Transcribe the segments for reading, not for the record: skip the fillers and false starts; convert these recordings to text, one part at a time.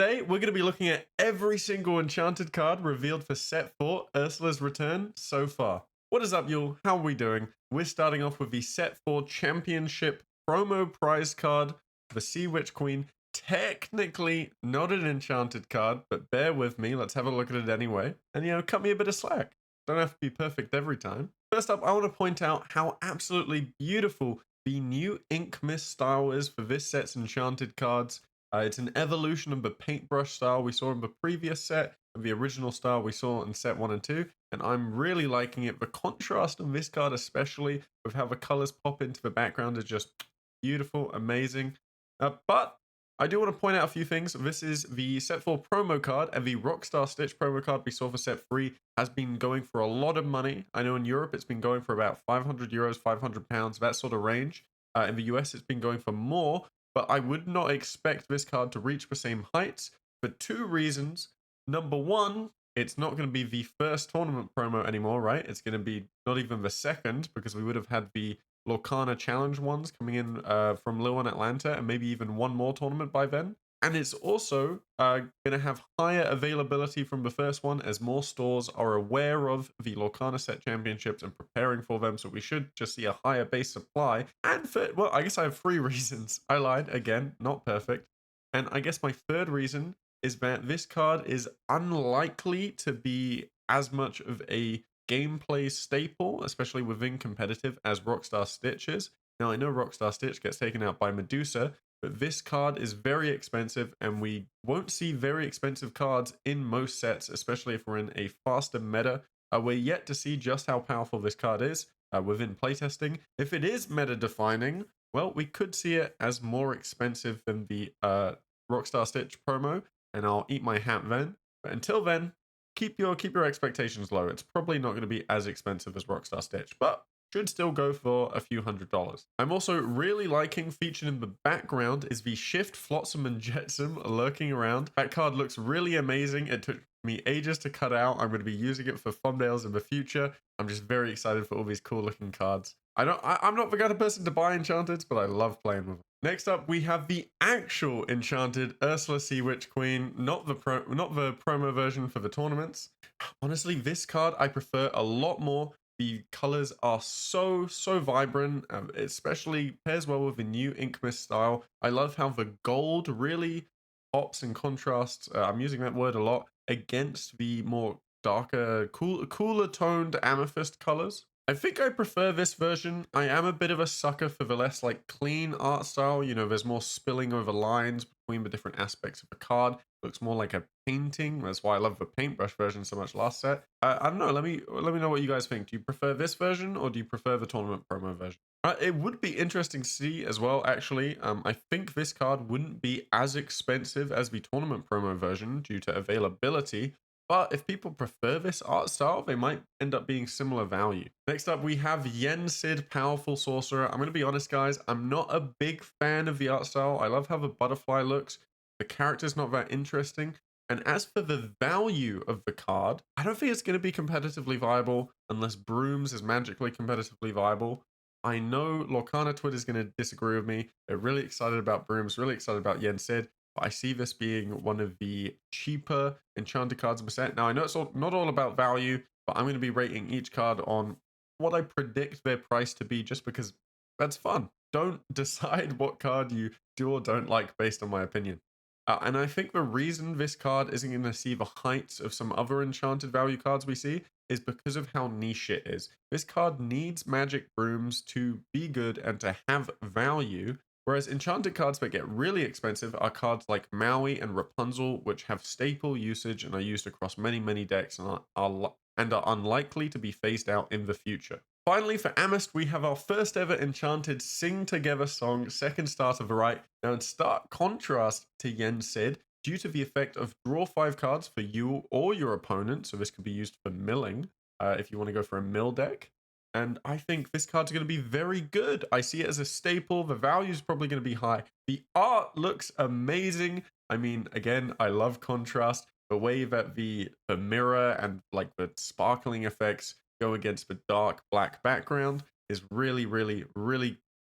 Today, we're going to be looking at every single Enchanted card revealed for set 4, Ursula's Return, so far. What is up, y'all? How are we doing? We're starting off with the set 4 Championship promo prize card, the Sea Witch Queen. Technically not an Enchanted card, but bear with me. Let's have a look at it anyway. And, cut me a bit of slack. Don't have to be perfect every time. First up, I want to point out how absolutely beautiful the new Ink Mist style is for this set's Enchanted cards. It's an evolution of the paintbrush style we saw in the previous set, and the original style we saw in set 1 and 2, and I'm really liking it. The contrast on this card, especially with how the colors pop into the background, is just beautiful, amazing. But I do want to point out a few things. This is the set 4 promo card, and the Rockstar Stitch promo card we saw for set 3 has been going for a lot of money. I know in Europe it's been going for about 500 euros, 500 pounds, that sort of range. In the US it's been going for more, but I would not expect this card to reach the same heights for two reasons. Number one, it's not going to be the first tournament promo anymore, right? It's going to be not even the second, because we would have had the Lorcana challenge ones coming in from Lille and Atlanta, and maybe even one more tournament by then. And it's also going to have higher availability from the first one, as more stores are aware of the Lorcana set championships and preparing for them. So we should just see a higher base supply. And well, I guess I have three reasons. I lied again, not perfect. And I guess my third reason is that this card is unlikely to be as much of a gameplay staple, especially within competitive, as Rockstar Stitch is. Now, I know Rockstar Stitch gets taken out by Medusa, but this card is very expensive, and we won't see very expensive cards in most sets, especially if we're in a faster meta. We're yet to see just how powerful this card is within playtesting. If it is meta defining, well, we could see it as more expensive than the Rockstar Stitch promo, and I'll eat my hat then. But until then, keep your expectations low. It's probably not going to be as expensive as Rockstar Stitch, but should still go for a few $100s. I'm also really liking, featured in the background, is the Shift, Flotsam, and Jetsam lurking around. That card looks really amazing. It took me ages to cut out. I'm going to be using it for thumbnails in the future. I'm just very excited for all these cool looking cards. I'm not the kind of person to buy Enchanted, but I love playing with them. Next up, we have the actual Enchanted Ursula Sea Witch Queen, not the promo version for the tournaments. Honestly, this card I prefer a lot more. The colors are so vibrant, especially pairs well with the new Ink Mist style. I love how the gold really pops and contrasts, I'm using that word a lot, against the more darker, cooler toned amethyst colors. I think I prefer this version. I am a bit of a sucker for the less clean art style. There's more spilling over lines between the different aspects of the card. Looks more like a painting. That's why I love the paintbrush version so much last set. I don't know. Let me know what you guys think. Do you prefer this version, or do you prefer the tournament promo version? It would be interesting to see as well, actually. I think this card wouldn't be as expensive as the tournament promo version due to availability. But if people prefer this art style, they might end up being similar value. Next up, we have Yensid, Powerful Sorcerer. I'm going to be honest, guys. I'm not a big fan of the art style. I love how the butterfly looks. The character's not that interesting. And as for the value of the card, I don't think it's going to be competitively viable unless Brooms is magically competitively viable. I know Lorcana Twitter is going to disagree with me. They're really excited about Brooms, really excited about Yensid. I see this being one of the cheaper Enchanted cards in the set. Now, I know it's not all about value, but I'm going to be rating each card on what I predict their price to be, just because that's fun. Don't decide what card you do or don't like based on my opinion. And I think the reason this card isn't going to see the heights of some other Enchanted value cards we see is because of how niche it is. This card needs magic brooms to be good and to have value. Whereas Enchanted cards that get really expensive are cards like Maui and Rapunzel, which have staple usage and are used across many decks and are unlikely to be phased out in the future. Finally, for Amist, we have our first ever Enchanted Sing Together song, second start of the right. Now, in stark contrast to Yensid, due to the effect of draw 5 cards for you or your opponent, so this could be used for milling if you want to go for a mill deck. And I think this card's going to be very good. I see it as a staple. The value is probably going to be high. The art looks amazing. I mean, again, I love contrast. The way that the mirror and the sparkling effects go against the dark black background is really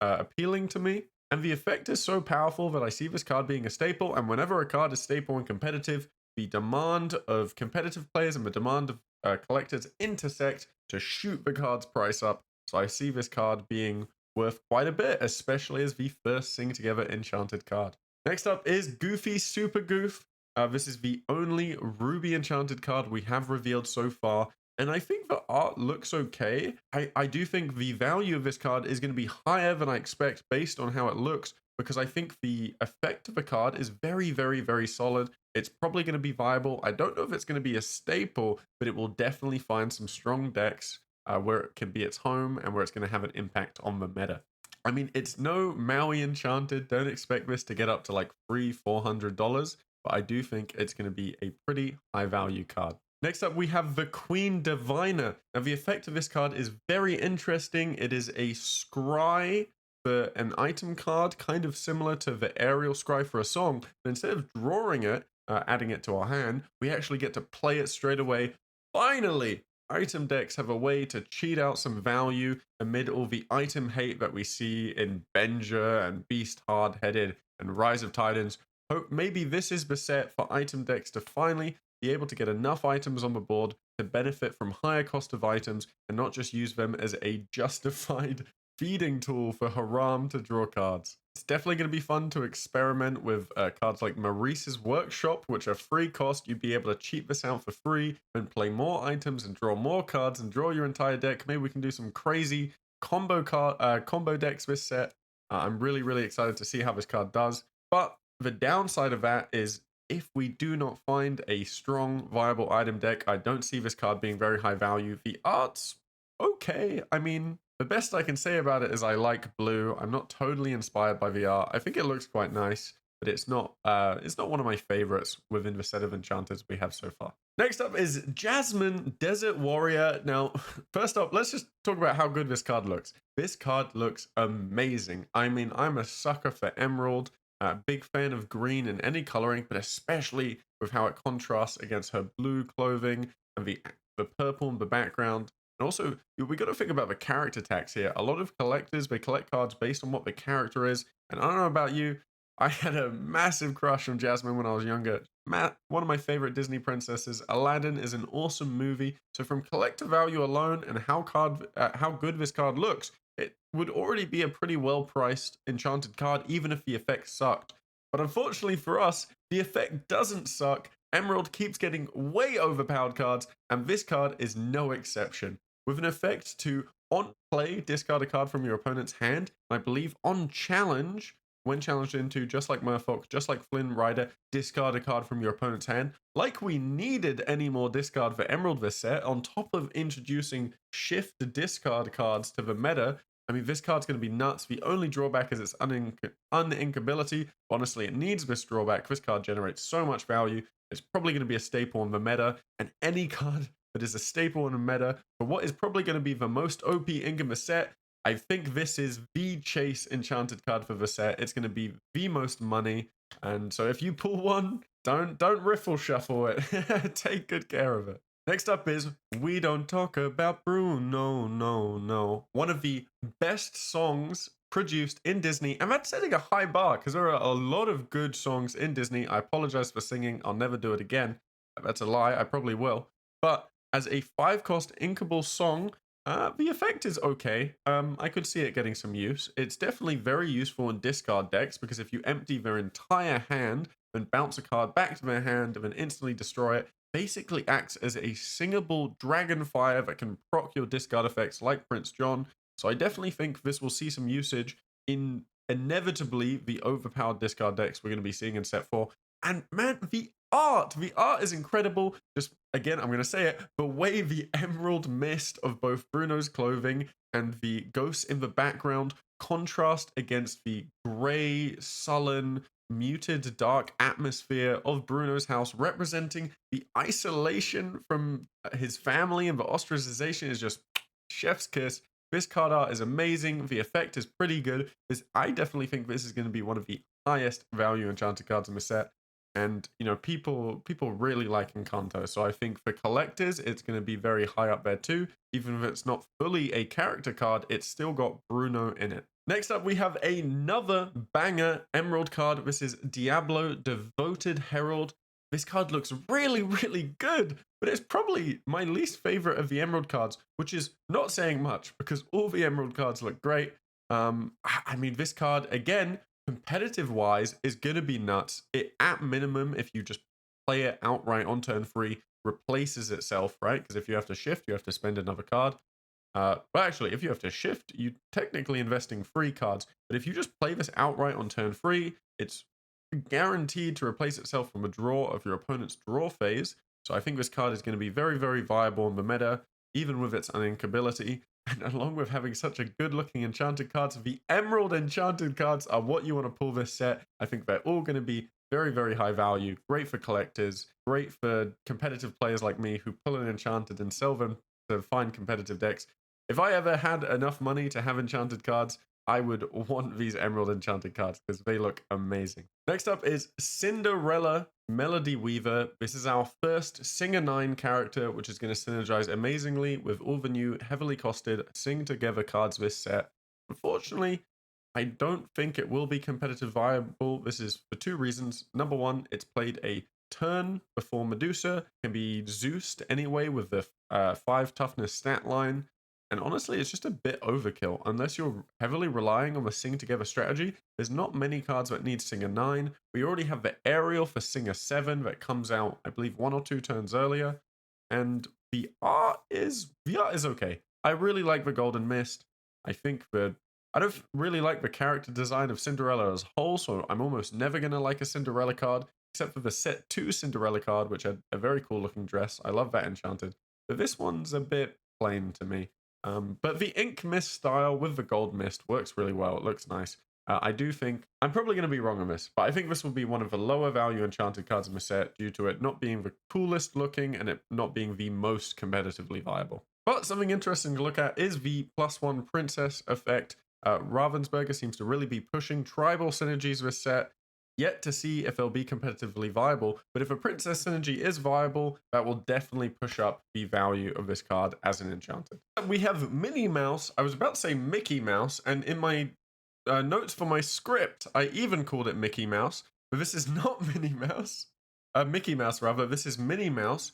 appealing to me. And the effect is so powerful that I see this card being a staple, and whenever a card is staple and competitive, the demand of competitive players and the demand of collectors intersect to shoot the card's price up. So I see this card being worth quite a bit, especially as the first Sing Together Enchanted card. Next up is Goofy Super Goof. This is the only Ruby Enchanted card we have revealed so far, and I think the art looks okay. I do think the value of this card is going to be higher than I expect based on how it looks, because I think the effect of the card is very, very, very solid. It's probably going to be viable. I don't know if it's going to be a staple, but it will definitely find some strong decks where it can be its home and where it's going to have an impact on the meta. I mean, it's no Maui Enchanted. Don't expect this to get up to like $300-400, but I do think it's going to be a pretty high value card. Next up, we have the Queen Divina. Now, the effect of this card is very interesting. It is a scry for an item card, kind of similar to the aerial scry for a song, but instead of drawing it, adding it to our hand, we actually get to play it straight away. Finally, item decks have a way to cheat out some value amid all the item hate that we see in Benja and Beast Hard-Headed and Rise of Titans. Hope maybe this is the set for item decks to finally be able to get enough items on the board to benefit from higher cost of items and not just use them as a justified feeding tool for Haram to draw cards. It's definitely going to be fun to experiment with cards like Maurice's Workshop, which are free cost. You'd be able to cheat this out for free and play more items and draw more cards and draw your entire deck. Maybe we can do some crazy combo decks this set. I'm really, really excited to see how this card does. But the downside of that is if we do not find a strong, viable item deck, I don't see this card being very high value. The art's okay. I mean, the best I can say about it is I like blue. I'm not totally inspired by the art. I think it looks quite nice, but it's not one of my favorites within the set of enchanters we have so far. Next up is Jasmine, Desert Warrior. Now, first up, let's just talk about how good this card looks. This card looks amazing. I mean, I'm a sucker for emerald. Big fan of green in any coloring, but especially with how it contrasts against her blue clothing and the purple in the background. And also, we got to think about the character tax here. A lot of collectors, they collect cards based on what the character is. And I don't know about you, I had a massive crush on Jasmine when I was younger. One of my favorite Disney princesses. Aladdin is an awesome movie. So from collector value alone and how good this card looks, it would already be a pretty well-priced enchanted card, even if the effect sucked. But unfortunately for us, the effect doesn't suck. Emerald keeps getting way overpowered cards, and this card is no exception. With an effect to, on play, discard a card from your opponent's hand, and I believe on challenge, when challenged into, just like Merfolk, just like Flynn Rider, discard a card from your opponent's hand. Like we needed any more discard for Emerald this set, on top of introducing shift discard cards to the meta. I mean, this card's going to be nuts. The only drawback is its uninkability. Honestly, it needs this drawback. This card generates so much value. It's probably going to be a staple in the meta, and any card that is a staple in the meta for what is probably going to be the most OP ink in the set, I think this is the chase enchanted card for the set. It's going to be the most money, and so if you pull one, don't riffle shuffle it. Take good care of it. Next up is We Don't Talk About Bruno, no. One of the best songs produced in Disney, and that's setting a high bar because there are a lot of good songs in Disney. I apologize for singing. I'll never do it again. That's a lie. I probably will. But as a 5-cost inkable song, the effect is okay. I could see it getting some use. It's definitely very useful in discard decks because if you empty their entire hand and bounce a card back to their hand and then instantly destroy it, basically acts as a singable dragonfire that can proc your discard effects like Prince John. So I definitely think this will see some usage in inevitably the overpowered discard decks we're going to be seeing in set 4. And man, the art is incredible. Just again, I'm going to say it, the way the emerald mist of both Bruno's clothing and the ghosts in the background contrast against the gray, sullen, muted, dark atmosphere of Bruno's house, representing the isolation from his family and the ostracization, is just chef's kiss. This card art is amazing. The effect is pretty good. I definitely think this is going to be one of the highest value enchanted cards in the set. And, you know, people really like Encanto. So I think for collectors, it's going to be very high up there too. Even if it's not fully a character card, it's still got Bruno in it. Next up, we have another banger Emerald card. This is Diablo, Devoted Herald. This card looks really, really good, but it's probably my least favorite of the Emerald cards, which is not saying much because all the Emerald cards look great. I mean, this card, again, competitive-wise, is going to be nuts. It, at minimum, if you just play it outright on turn 3, replaces itself, right? Because if you have to shift, you have to spend another card. Well, actually, if you have to shift, you're technically investing 3 cards. But if you just play this outright on turn 3, it's guaranteed to replace itself from a draw of your opponent's draw phase. So I think this card is going to be very, very viable in the meta, even with its uninkability. And along with having such a good-looking enchanted cards, the Emerald enchanted cards are what you want to pull this set. I think they're all going to be very, very high value, great for collectors, great for competitive players like me who pull an enchanted and sell them to find competitive decks. If I ever had enough money to have enchanted cards, I would want these Emerald enchanted cards because they look amazing. Next up is Cinderella Melody Weaver. This is our first Singer 9 character, which is going to synergize amazingly with all the new heavily costed Sing Together cards this set. Unfortunately, I don't think it will be competitive viable. This is for 2 reasons. Number 1, it's played a turn before Medusa, can be Zeused anyway with the 5 toughness stat line. And honestly, it's just a bit overkill. Unless you're heavily relying on the Sing Together strategy, there's not many cards that need Singer 9. We already have the Aerial for Singer 7 that comes out, I believe, 1 or 2 turns earlier. And the art is okay. I really like the Golden Mist. I don't really like the character design of Cinderella as a whole, so I'm almost never going to like a Cinderella card, except for the set 2 Cinderella card, which had a very cool looking dress. I love that Enchanted. But this one's a bit plain to me. But the Ink Mist style with the Gold Mist works really well. It looks nice. I do think, I'm probably going to be wrong on this, but I think this will be one of the lower value enchanted cards in the set due to it not being the coolest looking and it not being the most competitively viable. But something interesting to look at is the +1 Princess effect. Ravensburger seems to really be pushing tribal synergies this set. Yet to see if they'll be competitively viable, but if a Princess synergy is viable, that will definitely push up the value of this card as an enchanted. We have Minnie Mouse. I was about to say Mickey Mouse, and in my notes for my script, I even called it Mickey Mouse, but this is not Minnie Mouse. Mickey Mouse, rather. This is Minnie Mouse,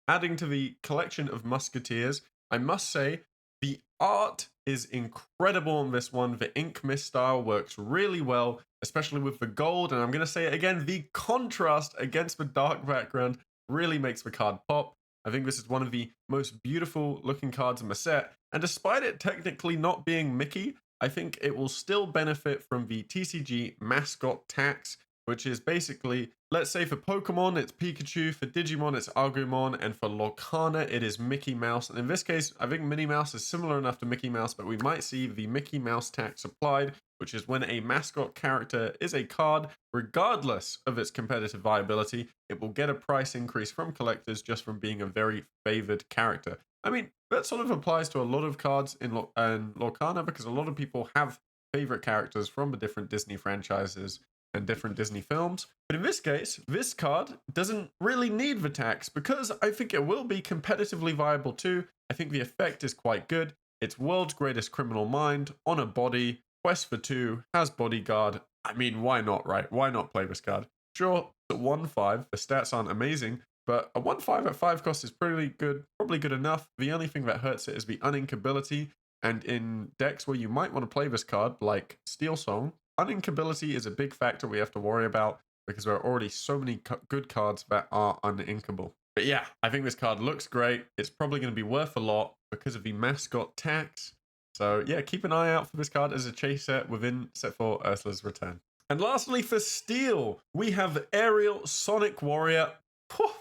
adding to the collection of Musketeers. I must say, the art is incredible on this one. The Ink Mist style works really well, especially with the gold. And I'm going to say it again, the contrast against the dark background really makes the card pop. I think this is one of the most beautiful looking cards in the set. And despite it technically not being Mickey, I think it will still benefit from the TCG mascot tax, which is basically, let's say for Pokemon, it's Pikachu, for Digimon, it's Agumon, and for Lorcana, it is Mickey Mouse. And in this case, I think Minnie Mouse is similar enough to Mickey Mouse, but we might see the Mickey Mouse tax applied, which is when a mascot character is a card, regardless of its competitive viability, it will get a price increase from collectors just from being a very favored character. I mean, that sort of applies to a lot of cards in Lorcana, because a lot of people have favorite characters from the different Disney franchises and different Disney films. But in this case, this card doesn't really need the tax because I think it will be competitively viable too. I think the effect is quite good. It's World's Greatest Criminal Mind on a body, quest for 2, has Bodyguard. I mean, why not, right? Why not play this card? Sure, it's a 1/5, the stats aren't amazing, but a 1/5 at 5 cost is pretty good, probably good enough. The only thing that hurts it is the uninkability, and in decks where you might want to play this card, like Steel Song, uninkability is a big factor we have to worry about because there are already so many good cards that are uninkable. But yeah, I think this card looks great. It's probably going to be worth a lot because of the mascot tax. So yeah, keep an eye out for this card as a chase set within set 4 Ursula's Return. And lastly, for Steel, we have Ariel Sonic Warrior.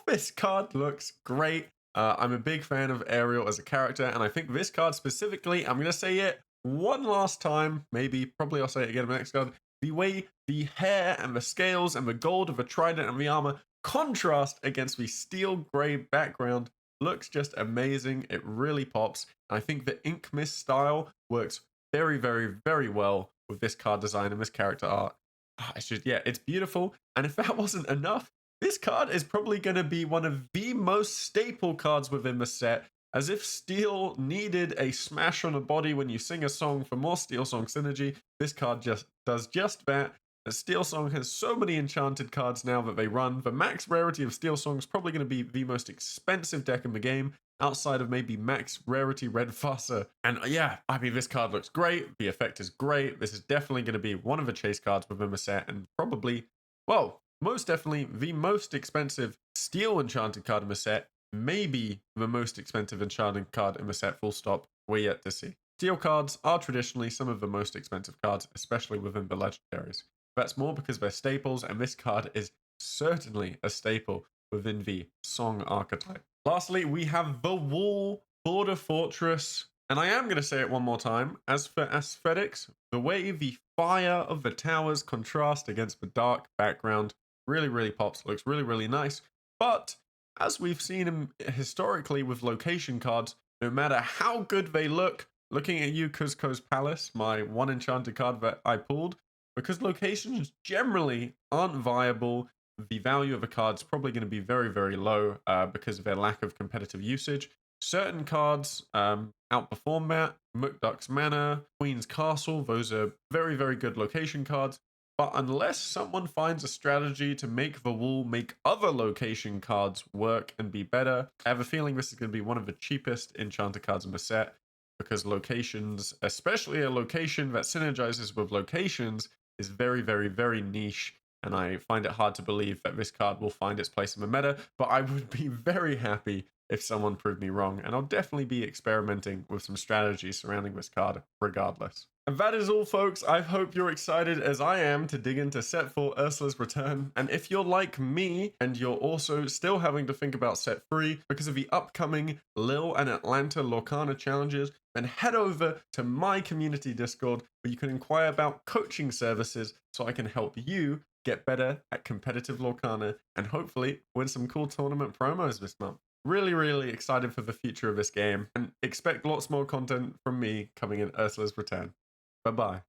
This card looks great. I'm a big fan of Ariel as a character, and I think this card specifically, I'm going to say it one last time, probably I'll say it again in the next card. The way the hair and the scales and the gold of the trident and the armor contrast against the steel gray background looks just amazing. It really pops. And I think the Ink Mist style works very, very, very well with this card design and this character art. It's beautiful. And if that wasn't enough, this card is probably going to be one of the most staple cards within the set As if steel needed a smash on a body when you sing a song for more steel song synergy, this card just does just that. As Steel Song has so many enchanted cards now that they run, the max rarity of Steel Song is probably going to be the most expensive deck in the game, outside of maybe max rarity Red Fusser. And yeah, I mean, this card looks great. The effect is great. This is definitely going to be one of the chase cards within the set, and probably, well, most definitely the most expensive steel enchanted card in the set. Maybe the most expensive enchanted card in the set, full stop. We're yet to see. Steel cards are traditionally some of the most expensive cards, especially within the legendaries. That's more because they're staples, and this card is certainly a staple within the Song archetype. Lastly, we have the Wall Border Fortress, and I am going to say it one more time. As for aesthetics, the way the fire of the towers contrast against the dark background really, really pops, looks really, really nice. But as we've seen historically with location cards, no matter how good they look, looking at you, Kuzco's Palace, my one enchanted card that I pulled, because locations generally aren't viable, the value of a card is probably going to be very, very low because of their lack of competitive usage. Certain cards outperform that. Mukduk's Manor, Queen's Castle, those are very, very good location cards. But unless someone finds a strategy to make the wall make other location cards work and be better, I have a feeling this is going to be one of the cheapest enchanted cards in the set, because locations, especially a location that synergizes with locations, is very, very, very niche, and I find it hard to believe that this card will find its place in the meta, but I would be very happy if someone proved me wrong, and I'll definitely be experimenting with some strategies surrounding this card regardless. And that is all, folks. I hope you're excited as I am to dig into Set 4 Ursula's Return. And if you're like me and you're also still having to think about Set 3 because of the upcoming Lille and Atlanta Lorcana challenges, then head over to my community Discord where you can inquire about coaching services so I can help you get better at competitive Lorcana and hopefully win some cool tournament promos this month. Really, really excited for the future of this game and expect lots more content from me coming in Ursula's Return. Bye-bye.